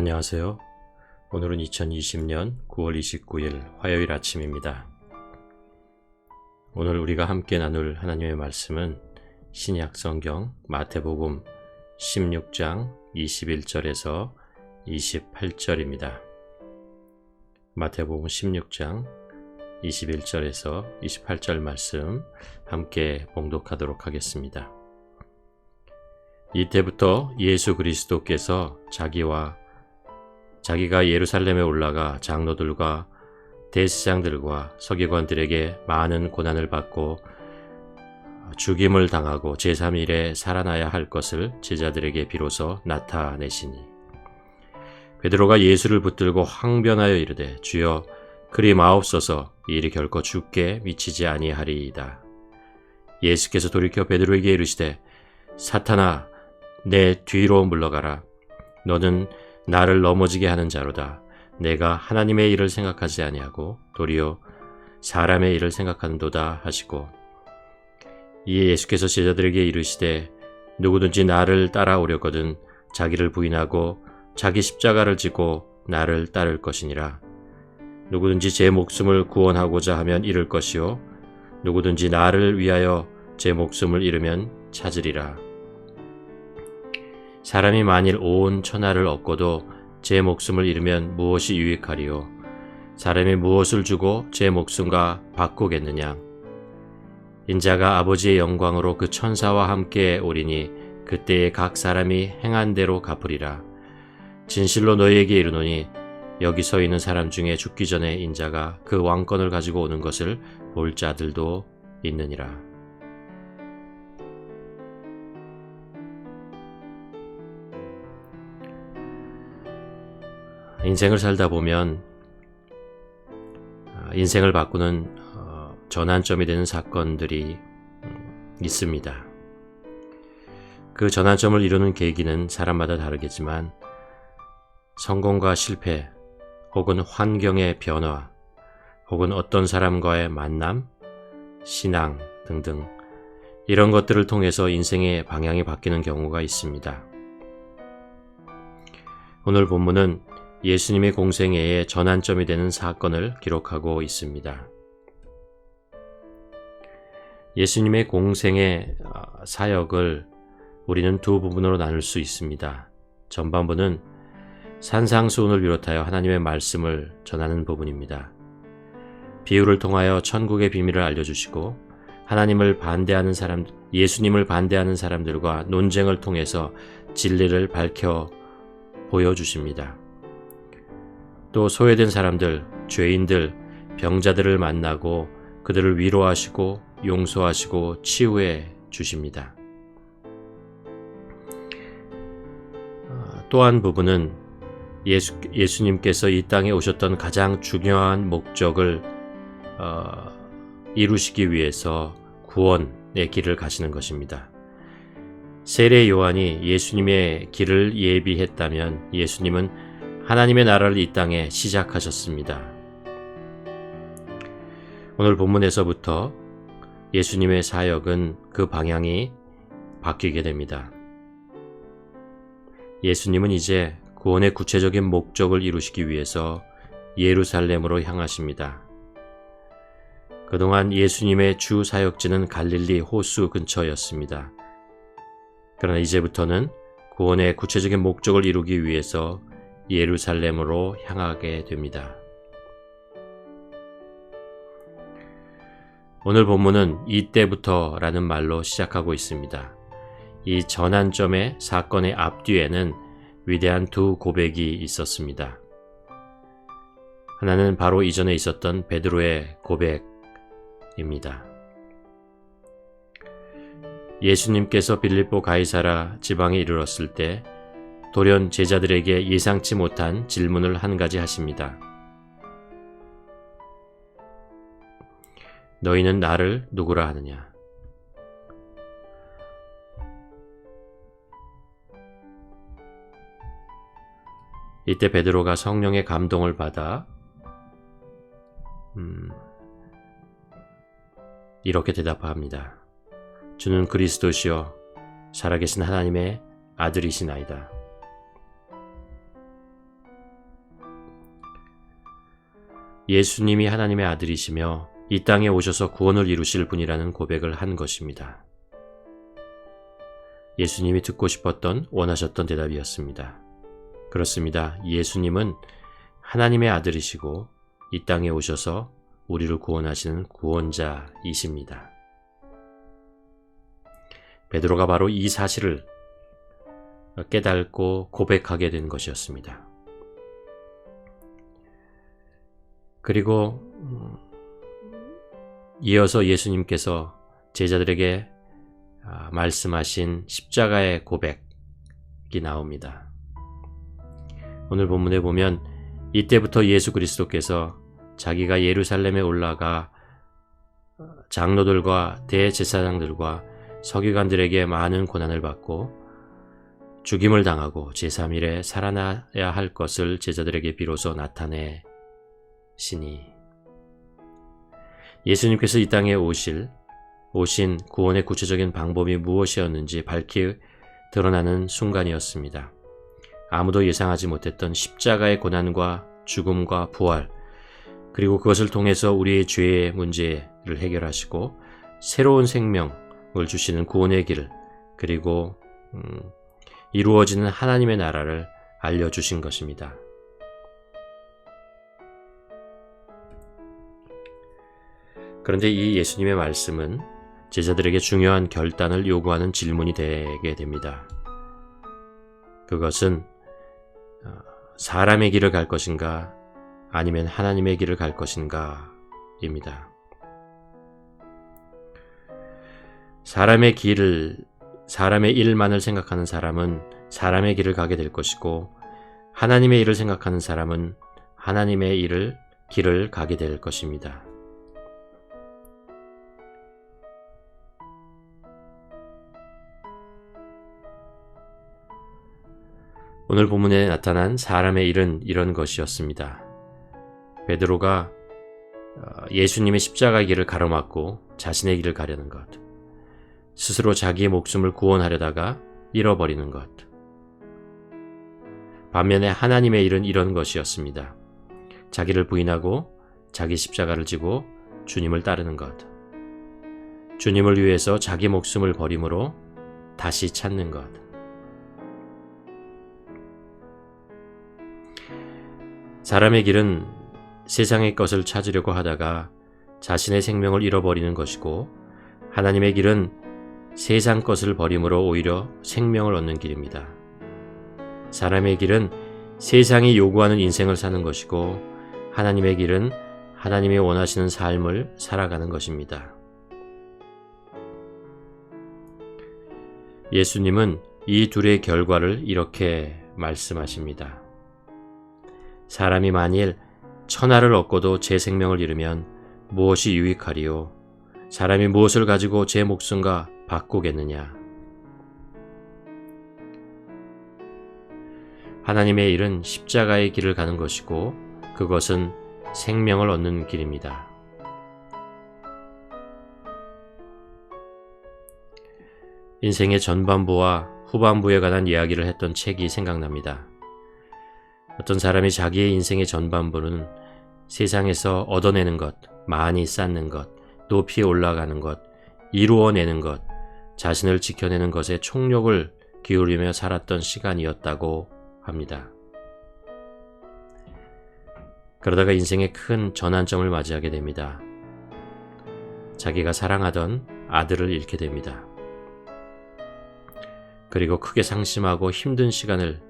안녕하세요. 오늘은 2020년 9월 29일 화요일 아침입니다. 오늘 우리가 함께 나눌 하나님의 말씀은 신약 성경 마태복음 16장 21절에서 28절입니다. 마태복음 16장 21절에서 28절 말씀 함께 봉독하도록 하겠습니다. 이때부터 예수 그리스도께서 자기가 예루살렘에 올라가 장로들과 대제사장들과 서기관들에게 많은 고난을 받고 죽임을 당하고 제3일에 살아나야 할 것을 제자들에게 비로소 나타내시니 베드로가 예수를 붙들고 항변하여 이르되 주여 그리 마옵소서 이 일이 결코 주께 미치지 아니하리이다. 예수께서 돌이켜 베드로에게 이르시되 사탄아 내 뒤로 물러가라. 너는 나를 넘어지게 하는 자로다. 내가 하나님의 일을 생각하지 아니하고 도리어 사람의 일을 생각하는도다 하시고 이에 예수께서 제자들에게 이르시되 누구든지 나를 따라오려거든 자기를 부인하고 자기 십자가를 지고 나를 따를 것이니라. 누구든지 제 목숨을 구원하고자 하면 잃을 것이요 누구든지 나를 위하여 제 목숨을 잃으면 찾으리라. 사람이 만일 온 천하를 얻고도 제 목숨을 잃으면 무엇이 유익하리요? 사람이 무엇을 주고 제 목숨과 바꾸겠느냐? 인자가 아버지의 영광으로 그 천사와 함께 오리니 그때에 각 사람이 행한 대로 갚으리라. 진실로 너희에게 이르노니 여기 서 있는 사람 중에 죽기 전에 인자가 그 왕권을 가지고 오는 것을 볼 자들도 있느니라. 인생을 살다 보면 인생을 바꾸는 전환점이 되는 사건들이 있습니다. 그 전환점을 이루는 계기는 사람마다 다르겠지만 성공과 실패 혹은 환경의 변화 혹은 어떤 사람과의 만남, 신앙 등등 이런 것들을 통해서 인생의 방향이 바뀌는 경우가 있습니다. 오늘 본문은 예수님의 공생애의 전환점이 되는 사건을 기록하고 있습니다. 예수님의 공생의 사역을 우리는 두 부분으로 나눌 수 있습니다. 전반부는 산상수훈을 비롯하여 하나님의 말씀을 전하는 부분입니다. 비유를 통하여 천국의 비밀을 알려주시고 예수님을 반대하는 사람들과 논쟁을 통해서 진리를 밝혀 보여주십니다. 또 소외된 사람들, 죄인들, 병자들을 만나고 그들을 위로하시고 용서하시고 치유해 주십니다. 또 한 부분은 예수님께서 이 땅에 오셨던 가장 중요한 목적을 이루시기 위해서 구원의 길을 가시는 것입니다. 세례 요한이 예수님의 길을 예비했다면 예수님은 하나님의 나라를 이 땅에 시작하셨습니다. 오늘 본문에서부터 예수님의 사역은 그 방향이 바뀌게 됩니다. 예수님은 이제 구원의 구체적인 목적을 이루시기 위해서 예루살렘으로 향하십니다. 그동안 예수님의 주 사역지는 갈릴리 호수 근처였습니다. 그러나 이제부터는 구원의 구체적인 목적을 이루기 위해서 예루살렘으로 향하게 됩니다. 오늘 본문은 이때부터라는 말로 시작하고 있습니다. 이 전환점의 사건의 앞뒤에는 위대한 두 고백이 있었습니다. 하나는 바로 이전에 있었던 베드로의 고백입니다. 예수님께서 빌립보 가이사라 지방에 이르렀을 때 돌연 제자들에게 예상치 못한 질문을 한 가지 하십니다. 너희는 나를 누구라 하느냐? 이때 베드로가 성령의 감동을 받아 이렇게 대답합니다. 주는 그리스도시요 살아계신 하나님의 아들이시나이다. 예수님이 하나님의 아들이시며 이 땅에 오셔서 구원을 이루실 분이라는 고백을 한 것입니다. 예수님이 듣고 싶었던, 원하셨던 대답이었습니다. 그렇습니다. 예수님은 하나님의 아들이시고 이 땅에 오셔서 우리를 구원하시는 구원자이십니다. 베드로가 바로 이 사실을 깨닫고 고백하게 된 것이었습니다. 그리고 이어서 예수님께서 제자들에게 말씀하신 십자가의 고백이 나옵니다. 오늘 본문에 보면 이때부터 예수 그리스도께서 자기가 예루살렘에 올라가 장로들과 대제사장들과 서기관들에게 많은 고난을 받고 죽임을 당하고 제3일에 살아나야 할 것을 제자들에게 비로소 나타내시니, 예수님께서 이 땅에 오신 구원의 구체적인 방법이 무엇이었는지 밝히 드러나는 순간이었습니다. 아무도 예상하지 못했던 십자가의 고난과 죽음과 부활, 그리고 그것을 통해서 우리의 죄의 문제를 해결하시고 새로운 생명을 주시는 구원의 길, 그리고 이루어지는 하나님의 나라를 알려주신 것입니다. 그런데 이 예수님의 말씀은 제자들에게 중요한 결단을 요구하는 질문이 되게 됩니다. 그것은 사람의 길을 갈 것인가 아니면 하나님의 길을 갈 것인가 입니다. 사람의 일만을 생각하는 사람은 사람의 길을 가게 될 것이고, 하나님의 일을 생각하는 사람은 하나님의 길을 가게 될 것입니다. 오늘 본문에 나타난 사람의 일은 이런 것이었습니다. 베드로가 예수님의 십자가의 길을 가로막고 자신의 길을 가려는 것, 스스로 자기의 목숨을 구원하려다가 잃어버리는 것. 반면에 하나님의 일은 이런 것이었습니다. 자기를 부인하고 자기 십자가를 지고 주님을 따르는 것. 주님을 위해서 자기 목숨을 버림으로 다시 찾는 것. 사람의 길은 세상의 것을 찾으려고 하다가 자신의 생명을 잃어버리는 것이고, 하나님의 길은 세상 것을 버림으로 오히려 생명을 얻는 길입니다. 사람의 길은 세상이 요구하는 인생을 사는 것이고, 하나님의 길은 하나님이 원하시는 삶을 살아가는 것입니다. 예수님은 이 둘의 결과를 이렇게 말씀하십니다. 사람이 만일 천하를 얻고도 제 생명을 잃으면 무엇이 유익하리요? 사람이 무엇을 가지고 제 목숨과 바꾸겠느냐? 하나님의 일은 십자가의 길을 가는 것이고, 그것은 생명을 얻는 길입니다. 인생의 전반부와 후반부에 관한 이야기를 했던 책이 생각납니다. 어떤 사람이 자기의 인생의 전반부는 세상에서 얻어내는 것, 많이 쌓는 것, 높이 올라가는 것, 이루어내는 것, 자신을 지켜내는 것에 총력을 기울이며 살았던 시간이었다고 합니다. 그러다가 인생의 큰 전환점을 맞이하게 됩니다. 자기가 사랑하던 아들을 잃게 됩니다. 그리고 크게 상심하고 힘든 시간을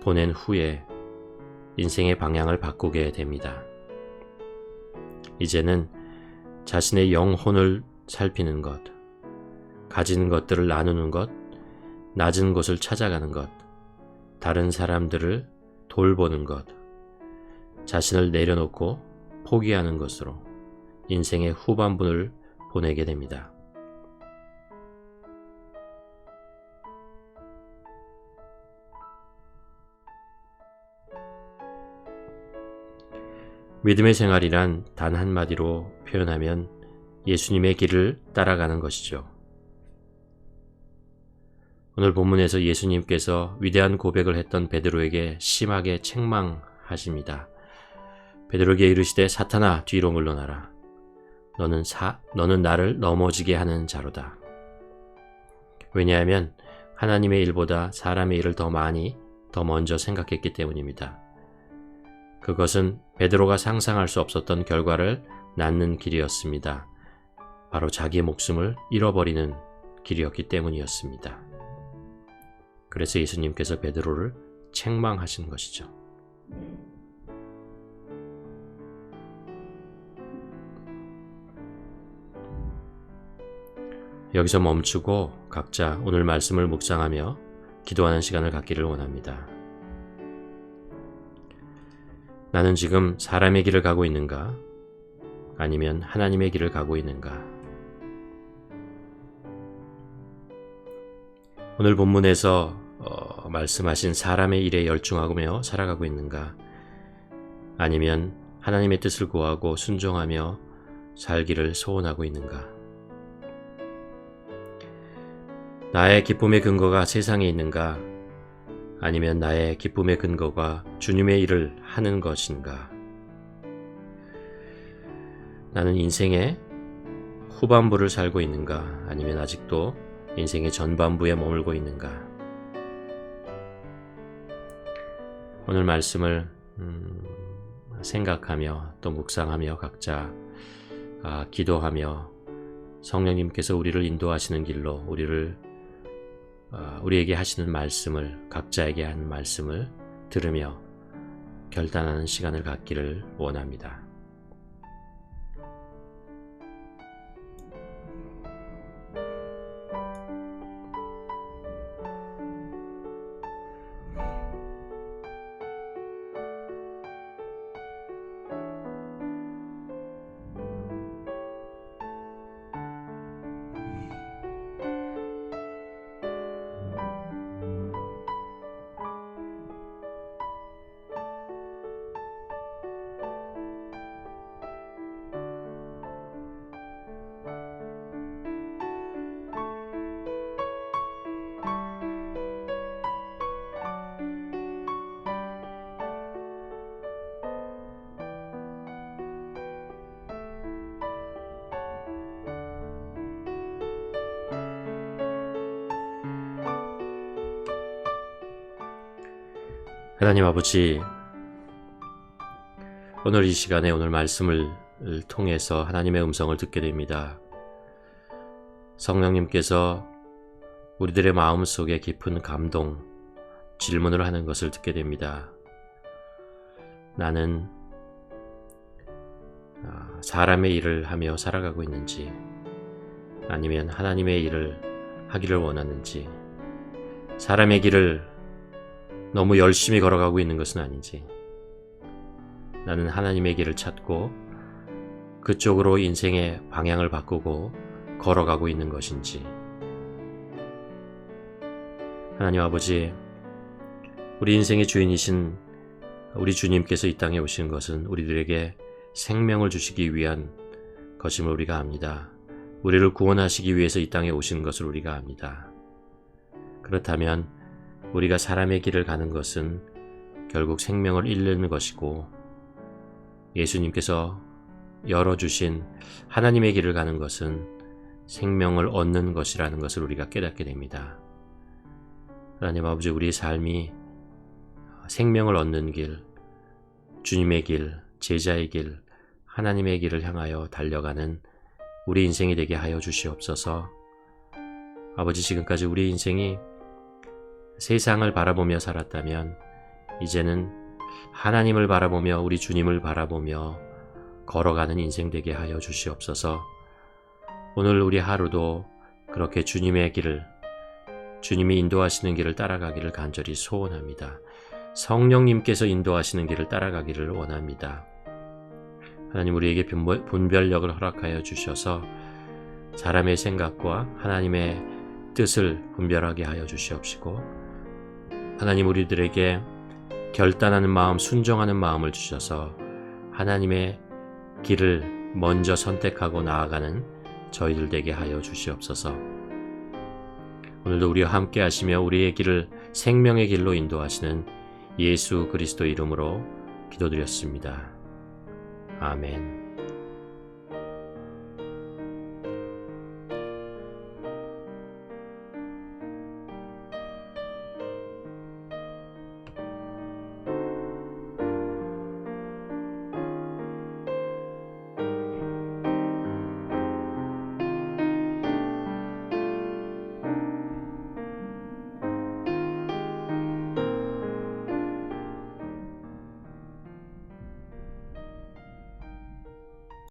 보낸 후에 인생의 방향을 바꾸게 됩니다. 이제는 자신의 영혼을 살피는 것, 가진 것들을 나누는 것, 낮은 곳을 찾아가는 것, 다른 사람들을 돌보는 것, 자신을 내려놓고 포기하는 것으로 인생의 후반부를 보내게 됩니다. 믿음의 생활이란 단 한마디로 표현하면 예수님의 길을 따라가는 것이죠. 오늘 본문에서 예수님께서 위대한 고백을 했던 베드로에게 심하게 책망하십니다. 베드로에게 이르시되 사탄아 뒤로 물러나라. 너는 나를 넘어지게 하는 자로다. 왜냐하면 하나님의 일보다 사람의 일을 더 먼저 생각했기 때문입니다. 그것은 베드로가 상상할 수 없었던 결과를 낳는 길이었습니다. 바로 자기의 목숨을 잃어버리는 길이었기 때문이었습니다. 그래서 예수님께서 베드로를 책망하신 것이죠. 여기서 멈추고 각자 오늘 말씀을 묵상하며 기도하는 시간을 갖기를 원합니다. 나는 지금 사람의 길을 가고 있는가? 아니면 하나님의 길을 가고 있는가? 오늘 본문에서 말씀하신 사람의 일에 열중하며 살아가고 있는가? 아니면 하나님의 뜻을 구하고 순종하며 살기를 소원하고 있는가? 나의 기쁨의 근거가 세상에 있는가? 아니면 나의 기쁨의 근거가 주님의 일을 하는 것인가? 나는 인생의 후반부를 살고 있는가? 아니면 아직도 인생의 전반부에 머물고 있는가? 오늘 말씀을 생각하며 또 묵상하며 각자 기도하며 성령님께서 우리를 인도하시는 길로 우리에게 하시는 말씀을, 각자에게 하는 말씀을 들으며 결단하는 시간을 갖기를 원합니다. 하나님 아버지, 오늘 이 시간에 오늘 말씀을 통해서 하나님의 음성을 듣게 됩니다. 성령님께서 우리들의 마음속에 깊은 감동, 질문을 하는 것을 듣게 됩니다. 나는 사람의 일을 하며 살아가고 있는지, 아니면 하나님의 일을 하기를 원하는지, 사람의 길을 너무 열심히 걸어가고 있는 것은 아닌지, 나는 하나님의 길을 찾고 그쪽으로 인생의 방향을 바꾸고 걸어가고 있는 것인지. 하나님 아버지, 우리 인생의 주인이신 우리 주님께서 이 땅에 오신 것은 우리들에게 생명을 주시기 위한 것임을 우리가 압니다. 우리를 구원하시기 위해서 이 땅에 오신 것을 우리가 압니다. 그렇다면 우리가 사람의 길을 가는 것은 결국 생명을 잃는 것이고, 예수님께서 열어주신 하나님의 길을 가는 것은 생명을 얻는 것이라는 것을 우리가 깨닫게 됩니다. 하나님 아버지, 우리의 삶이 생명을 얻는 길, 주님의 길, 제자의 길, 하나님의 길을 향하여 달려가는 우리 인생이 되게 하여 주시옵소서. 아버지, 지금까지 우리 인생이 세상을 바라보며 살았다면 이제는 하나님을 바라보며 우리 주님을 바라보며 걸어가는 인생 되게 하여 주시옵소서. 오늘 우리 하루도 그렇게 주님의 길을, 주님이 인도하시는 길을 따라가기를 간절히 소원합니다. 성령님께서 인도하시는 길을 따라가기를 원합니다. 하나님, 우리에게 분별력을 허락하여 주셔서 사람의 생각과 하나님의 뜻을 분별하게 하여 주시옵시고, 하나님, 우리들에게 결단하는 마음, 순종하는 마음을 주셔서 하나님의 길을 먼저 선택하고 나아가는 저희들 되게 하여 주시옵소서. 오늘도 우리와 함께 하시며 우리의 길을 생명의 길로 인도하시는 예수 그리스도 이름으로 기도드렸습니다. 아멘.